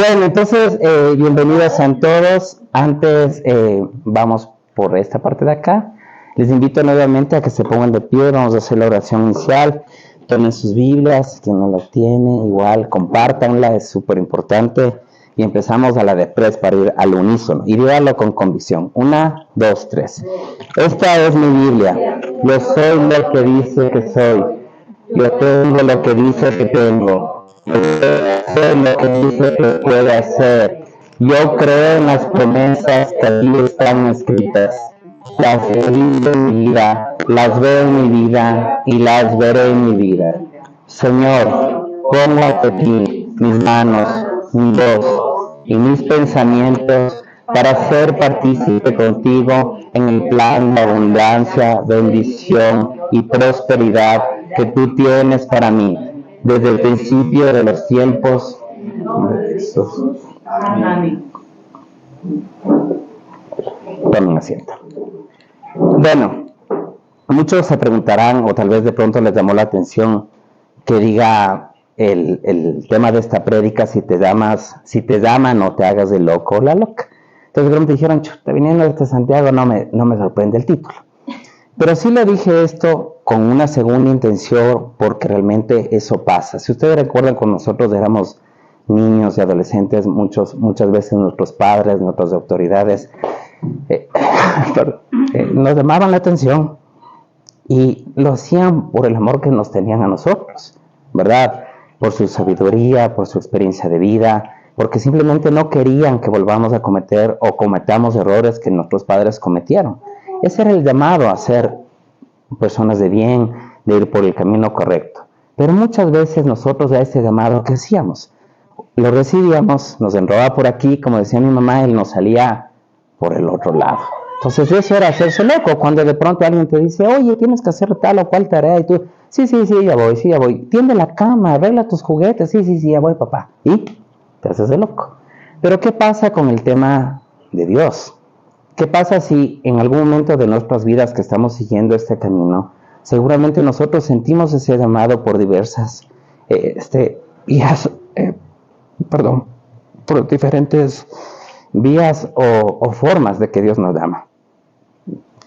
Bueno, entonces, bienvenidos a todos. Antes, vamos por esta parte de acá. Les invito nuevamente a que se pongan de pie. Vamos a hacer la oración inicial. Tomen sus Biblias, quien no las tiene, igual, compártanla, es súper importante. Y empezamos a la de tres para ir al unísono. Y dígalo con convicción. 1, 2, 3. Esta es mi Biblia. Yo soy lo que dice que soy. Yo tengo lo que dice que tengo. Yo sé lo que dice que puedo hacer. Yo creo en las promesas que aquí están escritas. Las he visto en mi vida, las veo en mi vida y las veré en mi vida. Señor, pongo ante ti mis manos, mi voz y mis pensamientos para ser partícipe contigo en el plan de abundancia, bendición y prosperidad que tú tienes para mí desde el principio de los tiempos. Amén. Tomen asiento. Bueno, muchos se preguntarán, o tal vez de pronto les llamó la atención que diga el tema de esta prédica, si te llaman no te hagas de loco o la loca. Entonces de pronto dijeron, chuta, viniendo desde Santiago no me sorprende el título. Pero sí le dije esto con una segunda intención, porque realmente eso pasa. Si ustedes recuerdan, cuando nosotros éramos niños y adolescentes, muchas veces nuestros padres, nuestras autoridades, nos llamaban la atención y lo hacían por el amor que nos tenían a nosotros, ¿verdad? Por su sabiduría, por su experiencia de vida, porque simplemente no querían que volvamos a cometer o cometamos errores que nuestros padres cometieron. Ese era el llamado a ser personas de bien, de ir por el camino correcto. Pero muchas veces nosotros a ese llamado, ¿qué hacíamos? Lo recibíamos, nos enrolaba por aquí, como decía mi mamá, él nos salía por el otro lado. Entonces eso era hacerse loco, cuando de pronto alguien te dice, oye, tienes que hacer tal o cual tarea, y tú, sí, ya voy, tiende la cama, arregla tus juguetes, sí, ya voy, papá, y te haces de loco. Pero ¿qué pasa con el tema de Dios? ¿Qué pasa si en algún momento de nuestras vidas que estamos siguiendo este camino, seguramente nosotros sentimos ese llamado por diversas vías, por diferentes vías o formas de que Dios nos llama?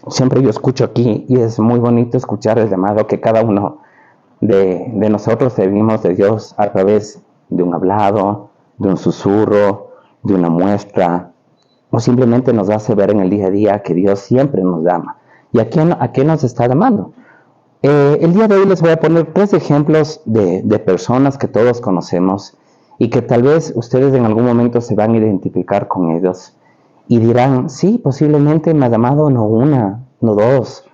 Siempre yo escucho aquí, y es muy bonito escuchar el llamado que cada uno de nosotros recibimos de Dios a través de un hablado, de un susurro, de una muestra, o simplemente nos hace ver en el día a día que Dios siempre nos llama. ¿Y a qué nos está llamando? El día de hoy les voy a poner 3 ejemplos de personas que todos conocemos y que tal vez ustedes en algún momento se van a identificar con ellos y dirán, sí, posiblemente me ha llamado no una, no dos,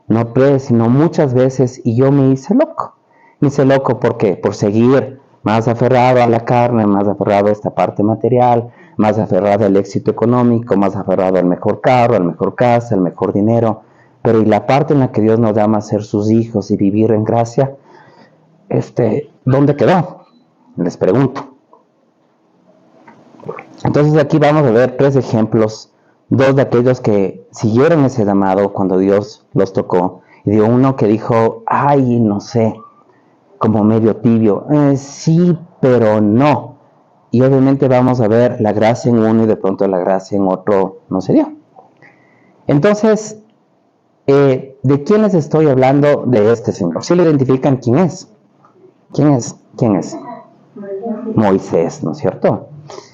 no 3, sino muchas veces, y yo me hice loco. Me hice loco, ¿por qué? Por seguir más aferrado a la carne, más aferrado a esta parte material, más aferrado al éxito económico, más aferrado al mejor carro, al mejor casa, al mejor dinero. Pero ¿y la parte en la que Dios nos llama a ser sus hijos y vivir en gracia? ¿Dónde quedó? Les pregunto. Entonces aquí vamos a ver 3 ejemplos, 2 de aquellos que siguieron ese llamado cuando Dios los tocó, y dio uno que dijo, ay, no sé, como medio tibio, sí, pero no. Y obviamente vamos a ver la gracia en uno y de pronto la gracia en otro no se dio. Entonces, ¿de quién les estoy hablando de este señor? ¿Sí le identifican quién es? ¿Quién es? Moisés, ¿no es cierto?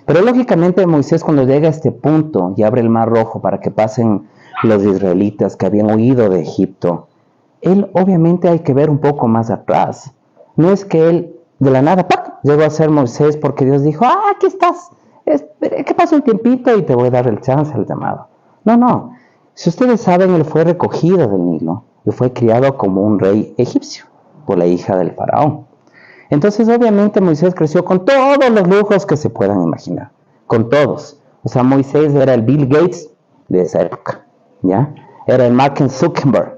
Pero lógicamente Moisés, cuando llega a este punto y abre el mar rojo para que pasen los israelitas que habían huido de Egipto, él obviamente hay que ver un poco más atrás. No es que él de la nada ¡pac!, llegó a ser Moisés porque Dios dijo, aquí estás, que pase un tiempito y te voy a dar el chance al llamado. No. Si ustedes saben, él fue recogido del Nilo y fue criado como un rey egipcio por la hija del faraón. Entonces, obviamente, Moisés creció con todos los lujos que se puedan imaginar. Con todos. O sea, Moisés era el Bill Gates de esa época, ¿ya? Era el Mark Zuckerberg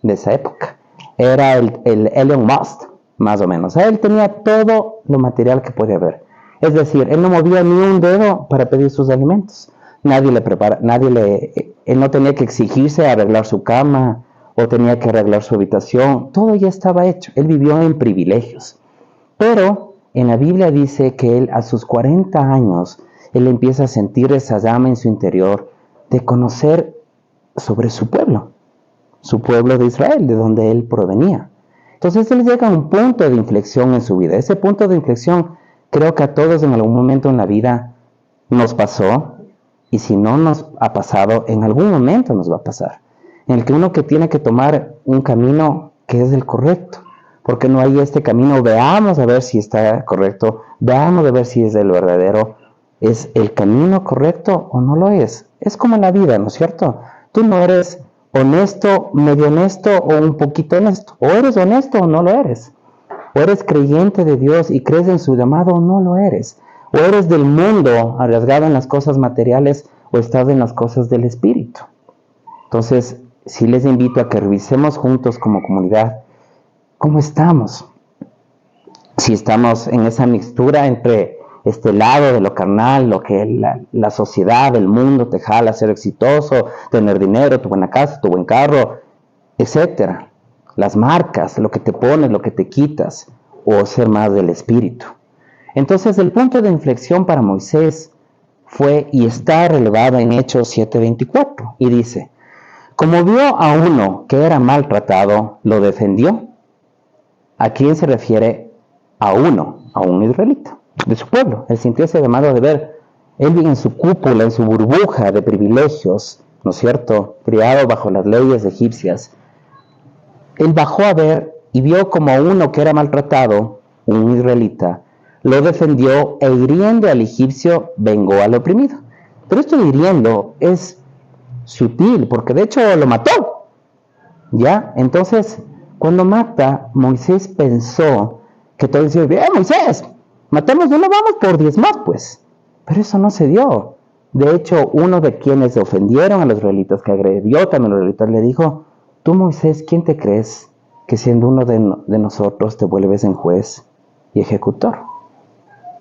de esa época. Era el Elon Musk, más o menos. O sea, él tenía todo lo material que podía haber. Es decir, él no movía ni un dedo para pedir sus alimentos. Él no tenía que exigirse arreglar su cama o tenía que arreglar su habitación. Todo ya estaba hecho. Él vivió en privilegios. Pero En la Biblia dice que él a sus 40 años, él empieza a sentir esa llama en su interior de conocer sobre su pueblo de Israel, de donde él provenía. Entonces él llega a un punto de inflexión en su vida. Ese punto de inflexión creo que a todos en algún momento en la vida nos pasó, y si no nos ha pasado, en algún momento nos va a pasar, en el que uno que tiene que tomar un camino que es el correcto, porque no hay este camino, veamos a ver si está correcto, veamos a ver si es el verdadero, ¿es el camino correcto o no lo es? Es como en la vida, ¿no es cierto? Tú no eres honesto, medio honesto o un poquito honesto, o eres honesto o no lo eres, o eres creyente de Dios y crees en su llamado o no lo eres, o eres del mundo arriesgado en las cosas materiales o estás en las cosas del espíritu. Entonces, sí les invito a que revisemos juntos como comunidad cómo estamos. Si estamos en esa mixtura entre este lado de lo carnal, lo que la sociedad, el mundo te jala a ser exitoso, tener dinero, tu buena casa, tu buen carro, etcétera. Las marcas, lo que te pones, lo que te quitas, o ser más del espíritu. Entonces el punto de inflexión para Moisés fue y está relevado en Hechos 7:24 y dice: como vio a uno que era maltratado, lo defendió. ¿A quién se refiere? A un israelita de su pueblo. Él sintió ese llamado de ver, él vive en su cúpula, en su burbuja de privilegios, ¿no es cierto?, criado bajo las leyes egipcias. Él bajó a ver y vio como uno que era maltratado, un israelita, lo defendió e hiriendo al egipcio vengó al oprimido. Pero esto de hiriendo es sutil, porque de hecho lo mató, ¿ya? Entonces, cuando mata, Moisés pensó que todo decía, bien, Moisés, matemos uno, vamos por 10 más, pues. Pero eso no se dio. De hecho, uno de quienes ofendieron a los israelitas, que agredió también a los israelitas, le dijo, tú, Moisés, ¿quién te crees que siendo uno de nosotros te vuelves en juez y ejecutor?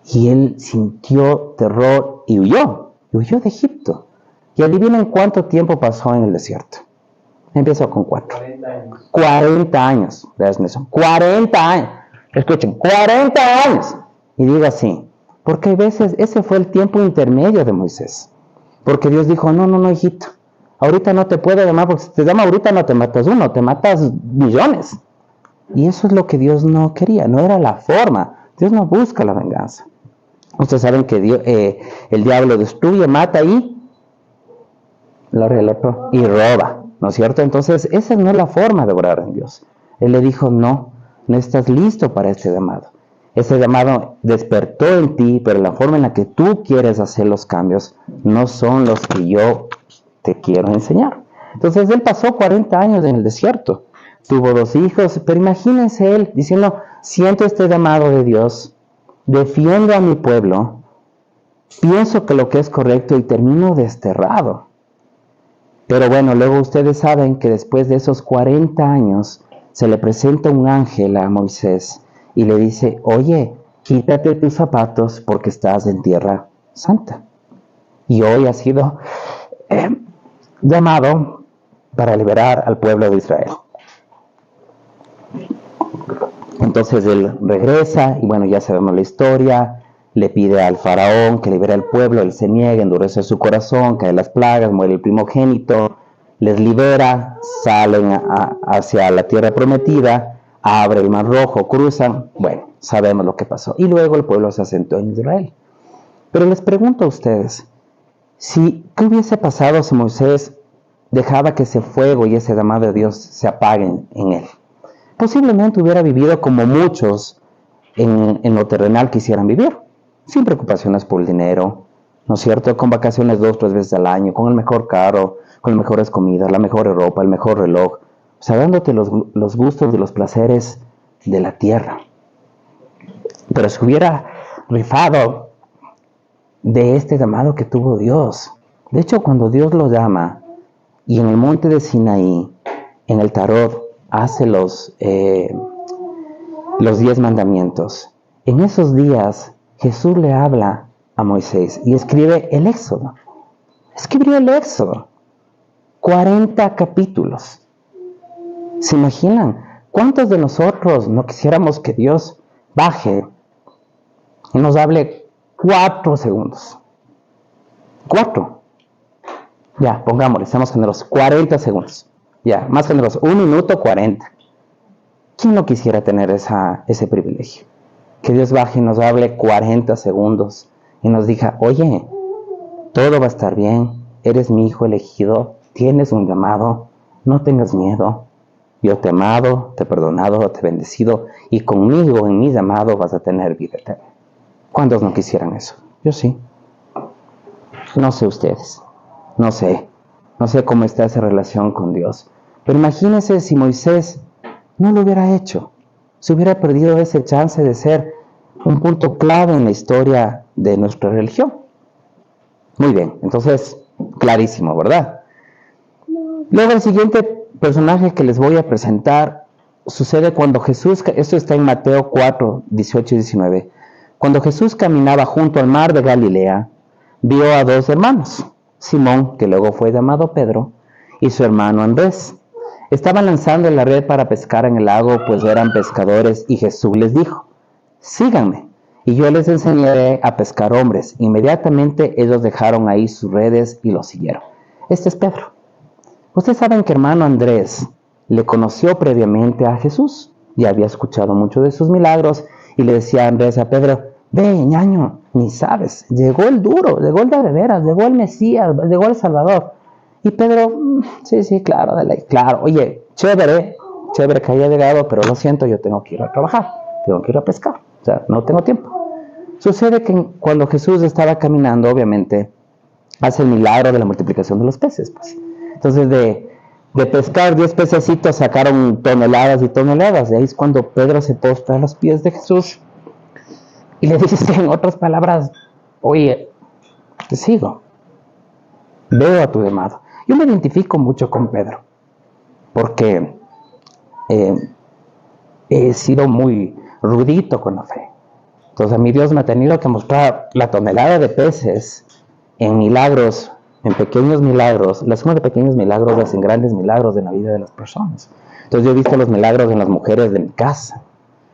Y él sintió terror y huyó de Egipto. Y adivinen cuánto tiempo pasó en el desierto. Empezó con 4. 40 años. 40 años. Escuchen, 40 años. Y diga así, porque a veces ese fue el tiempo intermedio de Moisés. Porque Dios dijo, no, hijito, ahorita no te puedo llamar, porque si te llama ahorita no te matas uno, te matas millones. Y eso es lo que Dios no quería, no era la forma. Dios no busca la venganza. Ustedes saben que Dios, el diablo destruye, mata y roba, ¿no es cierto? Entonces, esa no es la forma de orar en Dios. Él le dijo, no estás listo para este llamado. Ese llamado despertó en ti, pero la forma en la que tú quieres hacer los cambios no son los que yo te quiero enseñar. Entonces, él pasó 40 años en el desierto. Tuvo 2 hijos, pero imagínense él diciendo, siento este llamado de Dios, defiendo a mi pueblo, pienso que lo que es correcto y termino desterrado. Pero bueno, luego ustedes saben que después de esos 40 años se le presenta un ángel a Moisés y le dice, oye, quítate tus zapatos porque estás en tierra santa. Y hoy ha sido llamado para liberar al pueblo de Israel. Entonces él regresa y bueno, ya sabemos la historia. Le pide al faraón que libere al pueblo, él se niega, endurece su corazón, caen las plagas, muere el primogénito, les libera, salen hacia la tierra prometida, abre el mar rojo, cruzan, bueno, sabemos lo que pasó. Y luego el pueblo se asentó en Israel. Pero les pregunto a ustedes, ¿qué hubiese pasado si Moisés dejaba que ese fuego y ese llamado de Dios se apaguen en él? Posiblemente hubiera vivido como muchos en lo terrenal quisieran vivir, sin preocupaciones por el dinero, ¿no es cierto? Con vacaciones 2 o 3 veces al año, con el mejor carro, con las mejores comidas, la mejor ropa, el mejor reloj, o sea, dándote los gustos y los placeres de la tierra. Pero si hubiera rifado de este llamado que tuvo Dios. De hecho, cuando Dios lo llama, y en el monte de Sinaí, en el Tarot, hace los 10 mandamientos, en esos días Jesús le habla a Moisés y escribe el Éxodo. Escribió el Éxodo. 40 capítulos. ¿Se imaginan? ¿Cuántos de nosotros no quisiéramos que Dios baje y nos hable 4 segundos. 4. Ya, pongámosle, seamos generosos. 40 segundos. Ya, más generosos. 1 minuto 40. ¿Quién no quisiera tener ese privilegio? Que Dios baje y nos hable 40 segundos y nos diga, oye, todo va a estar bien, eres mi hijo elegido, tienes un llamado, no tengas miedo. Yo te he amado, te he perdonado, te he bendecido y conmigo en mi llamado vas a tener vida eterna. ¿Cuántos no quisieran eso? Yo sí. No sé ustedes, no sé cómo está esa relación con Dios. Pero imagínense si Moisés no lo hubiera hecho, se hubiera perdido ese chance de ser un punto clave en la historia de nuestra religión. Muy bien, entonces, clarísimo, ¿verdad? Luego el siguiente personaje que les voy a presentar sucede cuando Jesús, esto está en Mateo 4, 18 y 19, cuando Jesús caminaba junto al mar de Galilea, vio a 2 hermanos, Simón, que luego fue llamado Pedro, y su hermano Andrés. Estaban lanzando la red para pescar en el lago, pues eran pescadores, y Jesús les dijo, síganme, y yo les enseñaré a pescar hombres. Inmediatamente ellos dejaron ahí sus redes y lo siguieron. Este es Pedro. Ustedes saben que hermano Andrés le conoció previamente a Jesús, ya había escuchado mucho de sus milagros, y le decía a Andrés a Pedro, ve, ñaño, ni sabes, llegó el duro, llegó el de veras, llegó el Mesías, llegó el Salvador. Y Pedro, sí, claro, claro, oye, chévere que haya llegado, pero lo siento, yo tengo que ir a trabajar, tengo que ir a pescar, o sea, no tengo tiempo. Sucede que cuando Jesús estaba caminando, obviamente, hace el milagro de la multiplicación de los peces, pues. Entonces, de pescar 10 pececitos, sacaron toneladas y toneladas. De ahí es cuando Pedro se postra a los pies de Jesús y le dice en otras palabras, oye, te sigo, veo a tu llamado. Yo me identifico mucho con Pedro, porque he sido muy rudito con la fe. Entonces a mí Dios me ha tenido que mostrar la tonelada de peces en milagros, en pequeños milagros. La suma de pequeños milagros hacen grandes milagros en la vida de las personas. Entonces yo he visto los milagros en las mujeres de mi casa.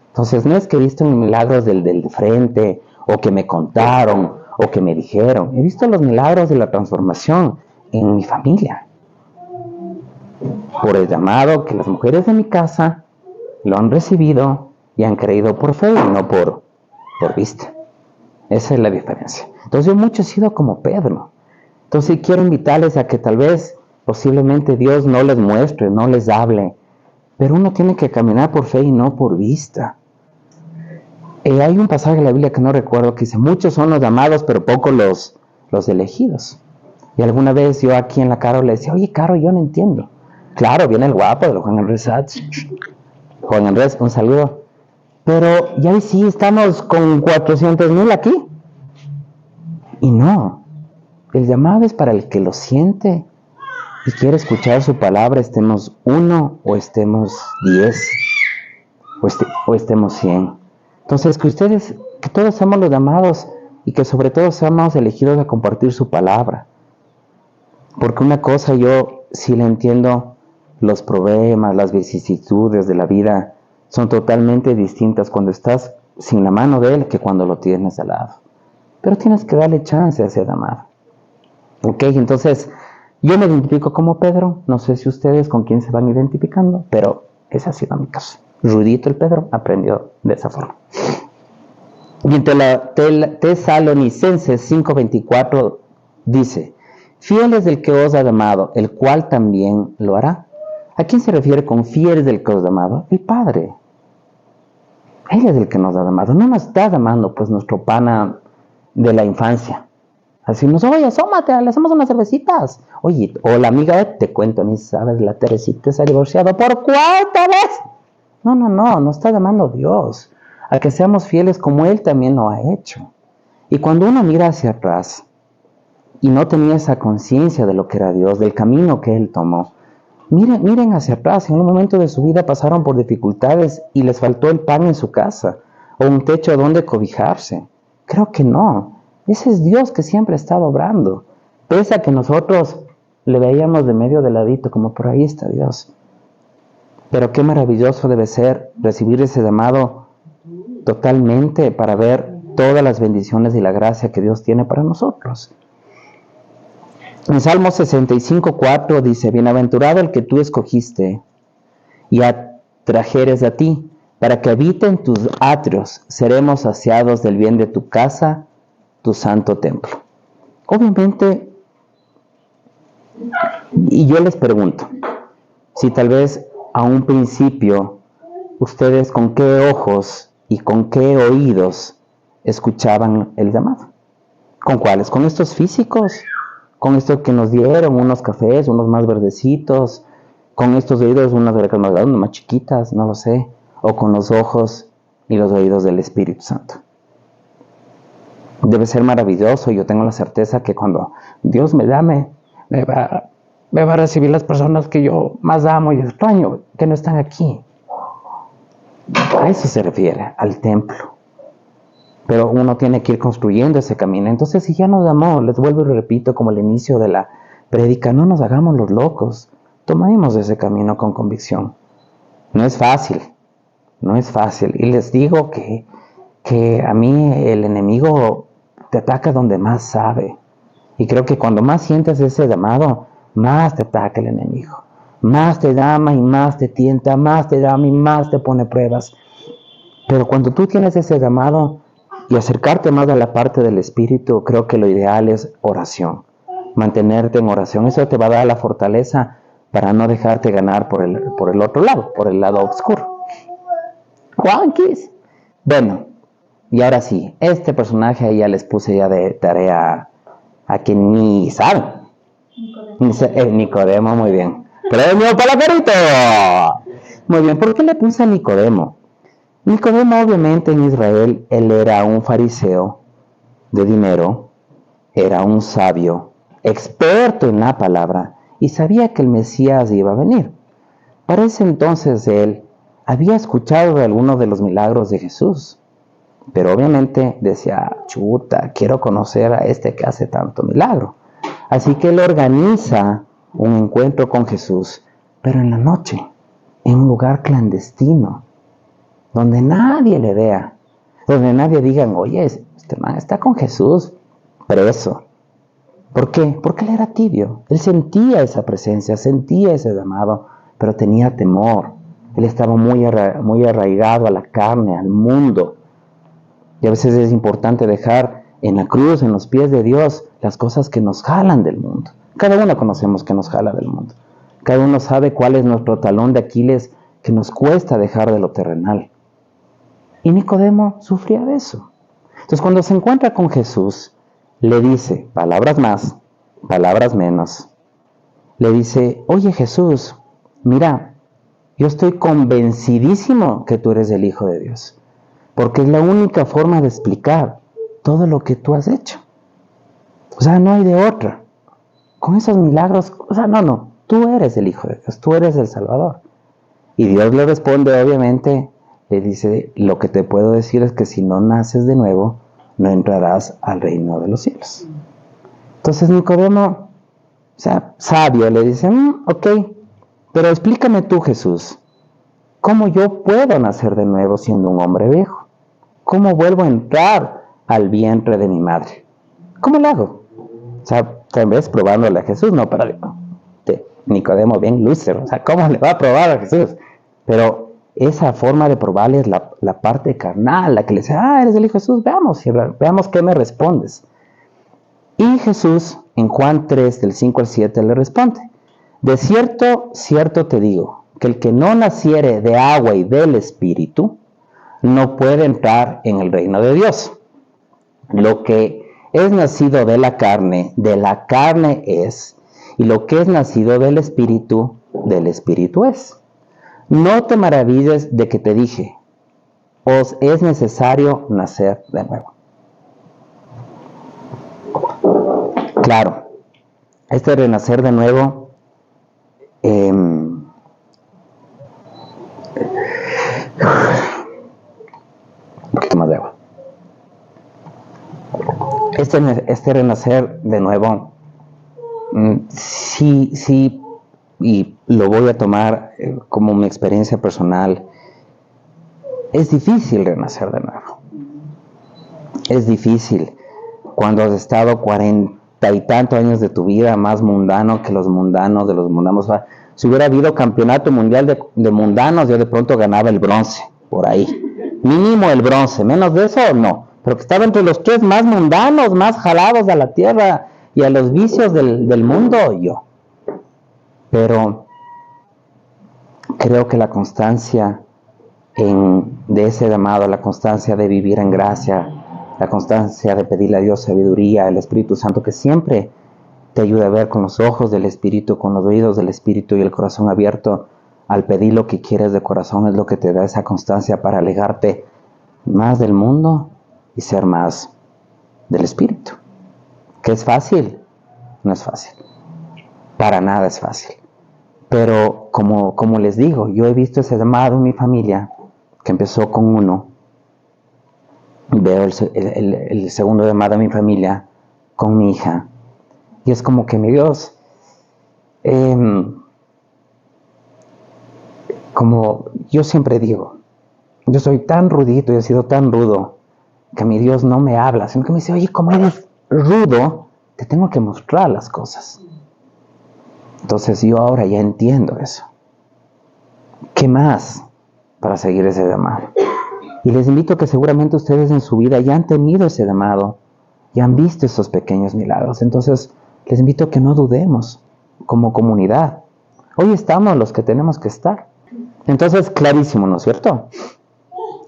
Entonces no es que he visto milagros del frente, o que me contaron, o que me dijeron. He visto los milagros de la transformación en mi familia. Por el llamado que las mujeres de mi casa lo han recibido y han creído por fe y no por vista. Esa es la diferencia. Entonces yo mucho he sido como Pedro. Entonces quiero invitarles a que tal vez, posiblemente Dios no les muestre, no les hable, pero uno tiene que caminar por fe y no por vista. Hay un pasaje en la Biblia que no recuerdo que dice, muchos son los llamados, pero pocos los elegidos. Y alguna vez yo aquí en la Caro le decía, oye Caro, yo no entiendo. Claro, viene el guapo de los Juan Andrés Sachs. Juan Andrés, un saludo. Pero ya sí, estamos con 400,000 aquí. Y no, el llamado es para el que lo siente y quiere escuchar su palabra, estemos 1 o estemos 10 o estemos 100. Entonces que todos seamos los llamados y que sobre todo seamos elegidos a compartir su palabra. Porque una cosa yo sí le entiendo, los problemas, las vicisitudes de la vida son totalmente distintas cuando estás sin la mano de Él que cuando lo tienes al lado. Pero tienes que darle chance a ese llamado. Ok, entonces yo me identifico como Pedro. No sé si ustedes con quién se van identificando, pero ese ha sido mi caso. Rudito el Pedro aprendió de esa forma. Y en Tesalonicenses 5:24 dice, fiel es el que os ha llamado, el cual también lo hará. ¿A quién se refiere con fiel es el que os ha llamado? El Padre. Él es el que nos ha llamado. No nos está llamando pues nuestro pana de la infancia. Así nos, oye, asómate, le hacemos unas cervecitas. Oye, o la amiga, te cuento, ni sabes, la Teresita se ha divorciado por 4 veces. No está llamando Dios a que seamos fieles como Él también lo ha hecho. Y cuando uno mira hacia atrás y no tenía esa conciencia de lo que era Dios, del camino que Él tomó, miren hacia atrás, en un momento de su vida pasaron por dificultades y les faltó el pan en su casa o un techo donde cobijarse. Creo que no. Ese es Dios que siempre ha estado obrando. Pese a que nosotros le veíamos de medio de ladito, como por ahí está Dios. Pero qué maravilloso debe ser recibir ese llamado totalmente para ver todas las bendiciones y la gracia que Dios tiene para nosotros. En Salmo 65:4 dice: bienaventurado el que tú escogiste y atrajeres a ti, para que habite en tus atrios, seremos saciados del bien de tu casa, tu santo templo. Obviamente, y yo les pregunto, si tal vez a un principio ustedes con qué ojos y con qué oídos escuchaban el llamado. ¿Con cuáles? ¿Con estos físicos? ¿Con estos que nos dieron unos cafés, unos más verdecitos? ¿Con estos oídos, unas orejas más grandes, más chiquitas? No lo sé. ¿O con los ojos y los oídos del Espíritu Santo? Debe ser maravilloso. Yo tengo la certeza que cuando Dios me llame, me va a recibir las personas que yo más amo y extraño, que no están aquí. A eso se refiere, al templo. Pero uno tiene que ir construyendo ese camino. Entonces, si ya nos llamó, les vuelvo y repito, como el inicio de la prédica, no nos hagamos los locos. Tomemos ese camino con convicción. No es fácil. Y les digo que a mí el enemigo te ataca donde más sabe. Y creo que cuando más sientes ese llamado, más te ataca el enemigo. Más te llama y más te tienta, más te llama y más te pone pruebas. Pero cuando tú tienes ese llamado y acercarte más a la parte del Espíritu, creo que lo ideal es oración. Mantenerte en oración. Eso te va a dar la fortaleza para no dejarte ganar por el otro lado, por el lado oscuro. Juanquis. Bueno, y ahora sí, este personaje ahí ya les puse ya de tarea a quien ni saben. Nicodemo, muy bien. ¡Premio para Perito! Muy bien, ¿por qué le puse a Nicodemo? Nicodemo, obviamente, en Israel, él era un fariseo de dinero, era un sabio, experto en la palabra, y sabía que el Mesías iba a venir. Para ese entonces él había escuchado de algunos de los milagros de Jesús, pero obviamente decía, chuta, quiero conocer a este que hace tanto milagro. Así que él organiza un encuentro con Jesús, pero en la noche, en un lugar clandestino, donde nadie le vea, donde nadie diga, oye, este man está con Jesús, preso. ¿Por qué? Porque él era tibio, él sentía esa presencia, sentía ese llamado, pero tenía temor. Él estaba muy arraigado a la carne, al mundo. Y a veces es importante dejar en la cruz, en los pies de Dios, las cosas que nos jalan del mundo. Cada uno conocemos que nos jala del mundo. Cada uno sabe cuál es nuestro talón de Aquiles que nos cuesta dejar de lo terrenal. Y Nicodemo sufría de eso. Entonces, cuando se encuentra con Jesús, le dice, palabras más, palabras menos. Le dice, oye Jesús, mira, yo estoy convencidísimo que tú eres el Hijo de Dios. Porque es la única forma de explicar todo lo que tú has hecho. O sea, no hay de otra. Con esos milagros, no, tú eres el Hijo de Dios, tú eres el Salvador. Y Dios le responde, obviamente, le dice, lo que te puedo decir es que si no naces de nuevo, no entrarás al reino de los cielos. Entonces Nicodemo, sabio, le dice, ok, pero explícame tú, Jesús, ¿cómo yo puedo nacer de nuevo siendo un hombre viejo? ¿Cómo vuelvo a entrar al vientre de mi madre? ¿Cómo lo hago? Tal vez probándole a Jesús, no, para Nicodemo bien lúcido, ¿cómo le va a probar a Jesús? Pero esa forma de probarle es la parte carnal, la que le dice, eres el Hijo de Jesús, veamos qué me respondes. Y Jesús, en Juan 3, del 5 al 7, le responde, de cierto, cierto te digo, que el que no naciere de agua y del Espíritu, no puede entrar en el reino de Dios. Lo que es nacido de la carne es, y lo que es nacido del Espíritu es. No te maravilles de que te dije, os es necesario nacer de nuevo. Claro, este renacer de nuevo un poquito más de agua. Este renacer de nuevo, sí, y lo voy a tomar como mi experiencia personal, es difícil renacer de nuevo. Es difícil cuando has estado 40 y tantos años de tu vida más mundano que los mundanos de los mundanos. Si hubiera habido campeonato mundial de mundanos, yo de pronto ganaba el bronce, por ahí. Mínimo el bronce, menos de eso no. Pero que estaba entre los 3 más mundanos, más jalados a la tierra y a los vicios del mundo, yo. Pero creo que la constancia de ese llamado, la constancia de vivir en gracia, la constancia de pedirle a Dios sabiduría, el Espíritu Santo, que siempre te ayuda a ver con los ojos del Espíritu, con los oídos del Espíritu y el corazón abierto, al pedir lo que quieres de corazón, es lo que te da esa constancia para alejarte más del mundo y ser más del Espíritu. ¿Que es fácil? No es fácil. Para nada es fácil. Pero como les digo, yo he visto ese llamado en mi familia, que empezó con uno. Veo el segundo llamado en mi familia con mi hija. Y es como que mi Dios, como yo siempre digo, yo soy tan rudito y he sido tan rudo que mi Dios no me habla, sino que me dice, oye, como eres rudo, te tengo que mostrar las cosas. Entonces yo ahora ya entiendo eso. ¿Qué más para seguir ese llamado? Y les invito a que seguramente ustedes en su vida ya han tenido ese llamado, ya han visto esos pequeños milagros. Entonces les invito a que no dudemos como comunidad. Hoy estamos los que tenemos que estar. Entonces, clarísimo, ¿no es cierto?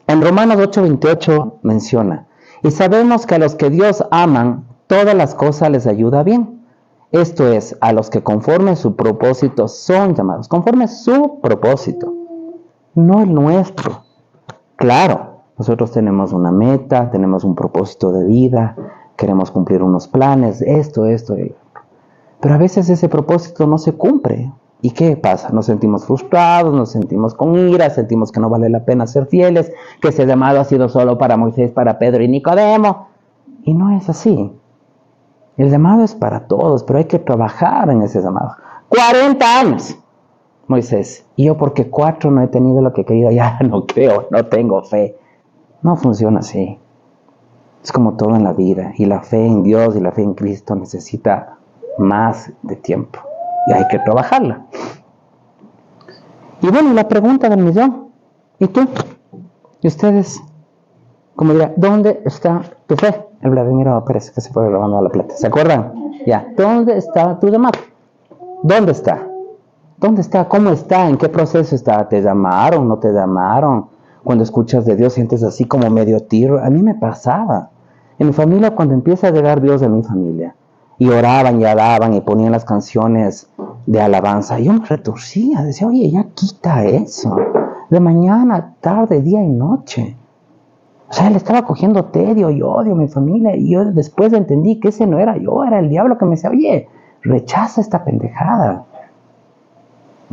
En Romanos 8:28 menciona, y sabemos que a los que Dios aman, todas las cosas les ayuda bien. Esto es, a los que conforme su propósito son llamados, conforme su propósito, no el nuestro. Claro, nosotros tenemos una meta, tenemos un propósito de vida, queremos cumplir unos planes, esto, pero a veces ese propósito no se cumple. ¿Y qué pasa? Nos sentimos frustrados, nos sentimos con ira, sentimos que no vale la pena ser fieles, que ese llamado ha sido solo para Moisés, para Pedro y Nicodemo. Y no es así. El llamado es para todos, pero hay que trabajar en ese llamado. 40 años, Moisés. Y yo porque 4 no he tenido lo que he querido, ya no creo, no tengo fe. No funciona así. Es como todo en la vida. Y la fe en Dios y la fe en Cristo necesita más de tiempo. Y hay que trabajarla. Y bueno, la pregunta del millón. ¿Y tú? ¿Y ustedes? Como dirá, ¿dónde está tu fe? El Vladimir Pérez, que se fue grabando a La Plata. ¿Se acuerdan? Ya. ¿Dónde está tu llamado? ¿Dónde está? ¿Dónde está? ¿Cómo está? ¿En qué proceso está? ¿Te llamaron? ¿No te llamaron? Cuando escuchas de Dios sientes así como medio tiro. A mí me pasaba. En mi familia, cuando empieza a llegar Dios en mi familia, y oraban y alaban y ponían las canciones de alabanza, yo me retorcía, decía, oye, ya quita eso. De mañana, tarde, día y noche. O sea, le estaba cogiendo tedio y odio a mi familia, y yo después entendí que ese no era yo, era el diablo que me decía, oye, rechaza esta pendejada.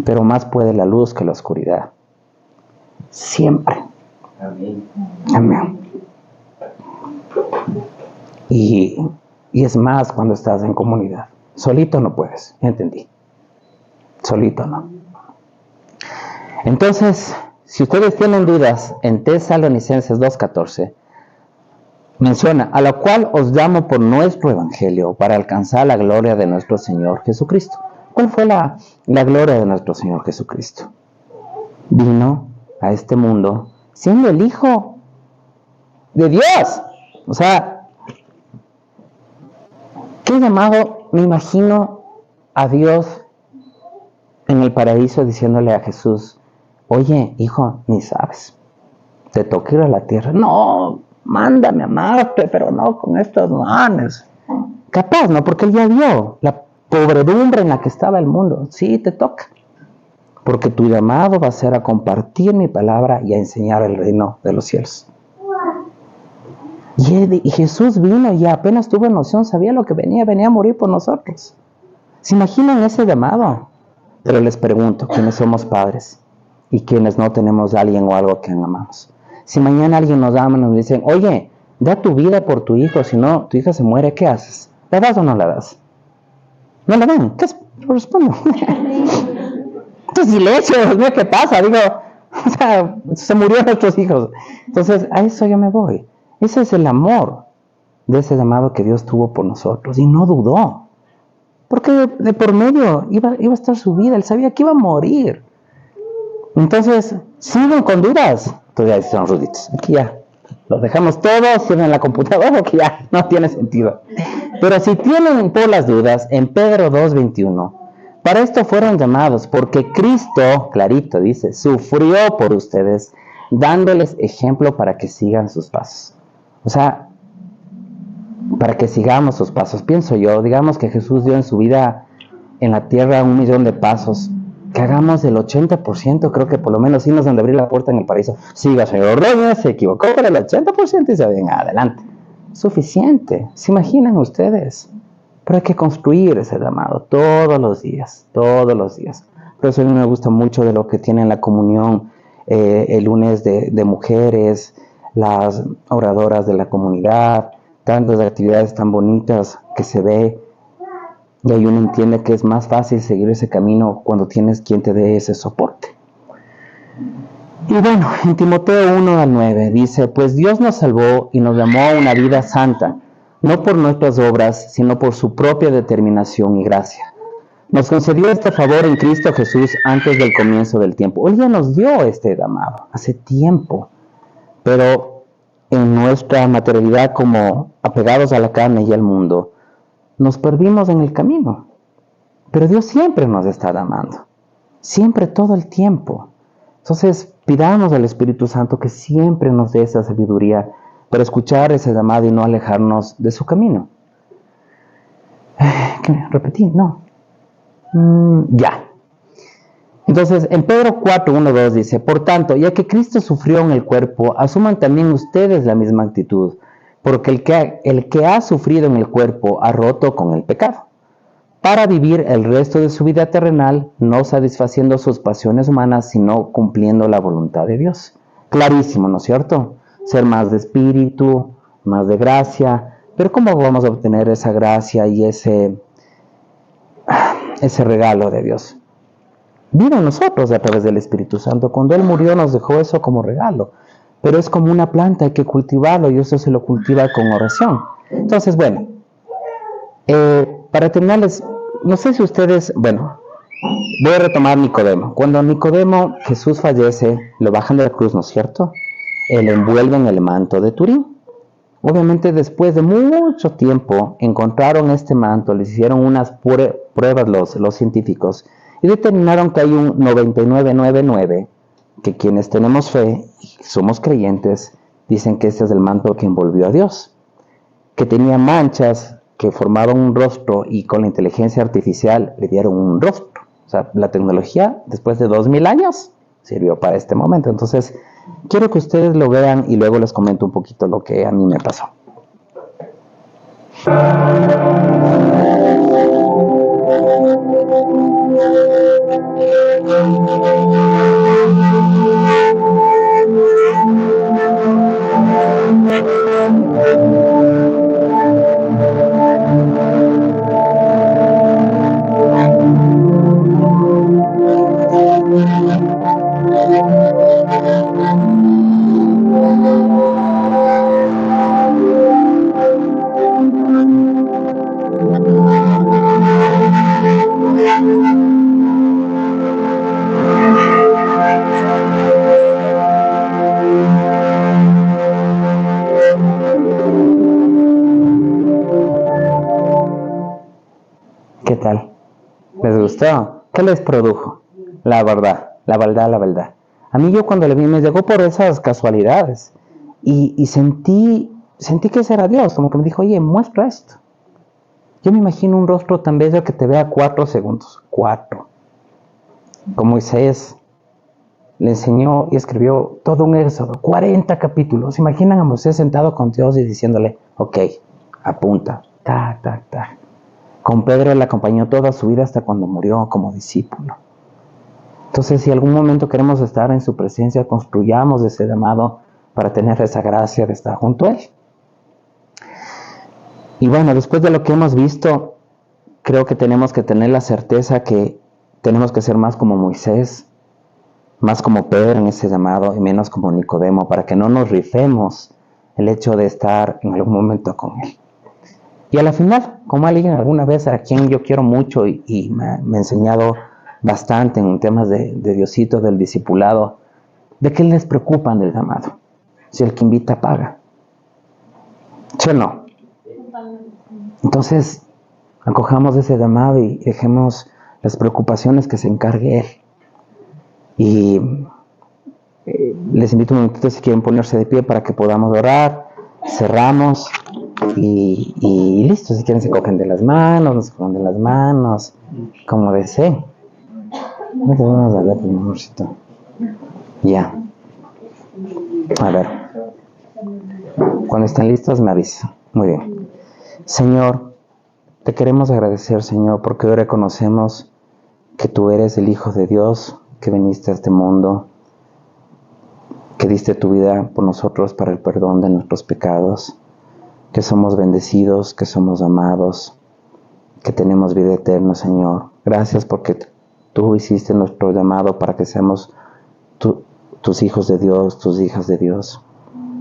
Pero más puede la luz que la oscuridad. Siempre. Amén. Amén. Y es más cuando estás en comunidad. Solito no puedes, entendí. Solito no. Entonces, si ustedes tienen dudas, en Tesalonicenses 2:14 menciona, a lo cual os llamo por nuestro evangelio, para alcanzar la gloria de nuestro Señor Jesucristo. ¿Cuál fue la gloria de nuestro Señor Jesucristo? Vino a este mundo siendo el Hijo de Dios. O sea, ¿qué llamado? Me imagino a Dios en el paraíso diciéndole a Jesús, oye, hijo, ni sabes, te toca ir a la tierra. No, mándame a Marte, pero no con estos manes. Capaz, ¿no? Porque él ya vio la pobredumbre en la que estaba el mundo. Sí, te toca. Porque tu llamado va a ser a compartir mi palabra y a enseñar el reino de los cielos. Y Jesús vino y apenas tuvo noción, sabía lo que venía a morir por nosotros. ¿Se imaginan ese llamado? Pero les pregunto, ¿quiénes somos padres? Y quienes no tenemos a alguien o algo que amamos. Si mañana alguien nos llama y nos dicen, oye, da tu vida por tu hijo, si no, tu hija se muere, ¿qué haces? ¿La das o no la das? ¿No la dan? ¿Qué respondo? Tu silencio, ¿qué pasa? Digo, o sea, se murieron nuestros hijos. Entonces, a eso yo me voy. Ese es el amor. de ese llamado que Dios tuvo por nosotros y no dudó. Porque de por medio iba a estar su vida, él sabía que iba a morir. Entonces, siguen con dudas. Entonces ya son ruditos. Aquí ya los dejamos todos, cierran la computadora porque ya no tiene sentido. Pero si tienen por las dudas, en Pedro 2:21, para esto fueron llamados, porque Cristo, clarito dice, sufrió por ustedes, dándoles ejemplo para que sigan sus pasos. O sea, para que sigamos sus pasos. Pienso yo, digamos que Jesús dio en su vida en la tierra 1.000.000 de pasos, que hagamos el 80%, creo que por lo menos sí nos han de abrir la puerta en el paraíso. Siga, señor Ordóñez, se equivocó con el 80% y se ven adelante. Suficiente, ¿se imaginan ustedes? Pero hay que construir ese llamado todos los días, todos los días. Por eso a mí me gusta mucho de lo que tienen la comunión el lunes de mujeres, las oradoras de la comunidad, tantas actividades tan bonitas que se ve. Y ahí uno entiende que es más fácil seguir ese camino cuando tienes quien te dé ese soporte. Y bueno, en Timoteo 1:9 dice, pues Dios nos salvó y nos llamó a una vida santa, no por nuestras obras, sino por su propia determinación y gracia. Nos concedió este favor en Cristo Jesús antes del comienzo del tiempo. Él ya nos dio este llamado hace tiempo, pero en nuestra materialidad como apegados a la carne y al mundo, nos perdimos en el camino. Pero Dios siempre nos está llamando, siempre, todo el tiempo. Entonces, pidamos al Espíritu Santo que siempre nos dé esa sabiduría para escuchar ese llamado y no alejarnos de su camino. ¿Qué? ¿Repetí? No. Ya. Entonces, en Pedro 4:1-2 dice, por tanto, ya que Cristo sufrió en el cuerpo, asuman también ustedes la misma actitud, porque el que ha sufrido en el cuerpo ha roto con el pecado, para vivir el resto de su vida terrenal, no satisfaciendo sus pasiones humanas, sino cumpliendo la voluntad de Dios. Clarísimo, ¿no es cierto? Ser más de espíritu, más de gracia. Pero ¿cómo vamos a obtener esa gracia y ese regalo de Dios? Vive en nosotros a través del Espíritu Santo. Cuando Él murió nos dejó eso como regalo. Pero es como una planta, hay que cultivarlo y eso se lo cultiva con oración. Entonces, bueno, para terminarles, no sé si ustedes, bueno, voy a retomar Nicodemo. Cuando Nicodemo, Jesús fallece, lo bajan de la cruz, ¿no es cierto? Él envuelve en el manto de Turín. Obviamente después de mucho tiempo encontraron este manto, les hicieron unas pruebas los científicos y determinaron que hay un 99,99, que quienes tenemos fe y somos creyentes dicen que este es el manto que envolvió a Dios, que tenía manchas que formaban un rostro y con la inteligencia artificial le dieron un rostro. O sea, la tecnología después de 2000 años sirvió para este momento. Entonces, quiero que ustedes lo vean y luego les comento un poquito lo que a mí me pasó. ¿Qué tal? ¿Les gustó? ¿Qué les produjo? La verdad. A mí yo cuando le vi me llegó por esas casualidades y sentí que ese era Dios, como que me dijo, oye, muestra esto. Yo me imagino un rostro tan bello que te vea 4 segundos. 4. Como Moisés le enseñó y escribió todo un éxodo, 40 capítulos. Imaginan a Moisés sentado con Dios y diciéndole, ok, apunta, ta. Con Pedro le acompañó toda su vida hasta cuando murió como discípulo. Entonces, si algún momento queremos estar en su presencia, construyamos ese llamado para tener esa gracia de estar junto a Él. Y bueno, después de lo que hemos visto, creo que tenemos que tener la certeza que tenemos que ser más como Moisés, más como Pedro en ese llamado y menos como Nicodemo, para que no nos rifemos el hecho de estar en algún momento con Él. Y a la final, como alguien alguna vez a quien yo quiero mucho y me ha enseñado bastante en temas de Diosito, del discipulado, ¿de qué les preocupan del llamado? Si el que invita paga. ¿Sí o no? Entonces, acojamos ese llamado y dejemos las preocupaciones que se encargue Él. Y les invito un momentito si quieren ponerse de pie para que podamos orar. Cerramos y listo. Si quieren se cogen de las manos, nos cogen de las manos, como deseen. No te vamos a hablar, mi amorcito. Ya. A ver. Cuando estén listos me avisan. Muy bien. Señor, te queremos agradecer, Señor, porque hoy reconocemos que tú eres el Hijo de Dios, que viniste a este mundo, que diste tu vida por nosotros para el perdón de nuestros pecados, que somos bendecidos, que somos amados, que tenemos vida eterna, Señor. Gracias porque tú hiciste nuestro llamado para que seamos tus hijos de Dios, tus hijas de Dios.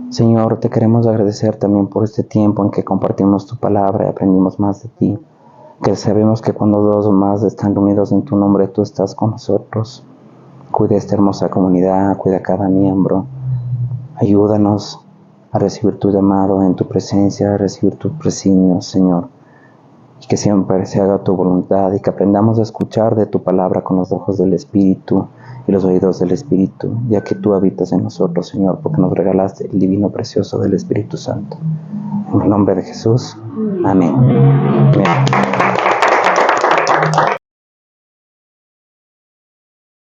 Señor, te queremos agradecer también por este tiempo en que compartimos tu palabra y aprendimos más de ti, que sabemos que cuando dos o más están reunidos en tu nombre, tú estás con nosotros. Cuida esta hermosa comunidad, cuida a cada miembro. Ayúdanos a recibir tu llamado en tu presencia, a recibir tus presignios, Señor. Y que siempre se haga tu voluntad y que aprendamos a escuchar de tu palabra con los ojos del Espíritu y los oídos del Espíritu, ya que tú habitas en nosotros, Señor, porque nos regalaste el divino precioso del Espíritu Santo. En el nombre de Jesús. Amén. Amén.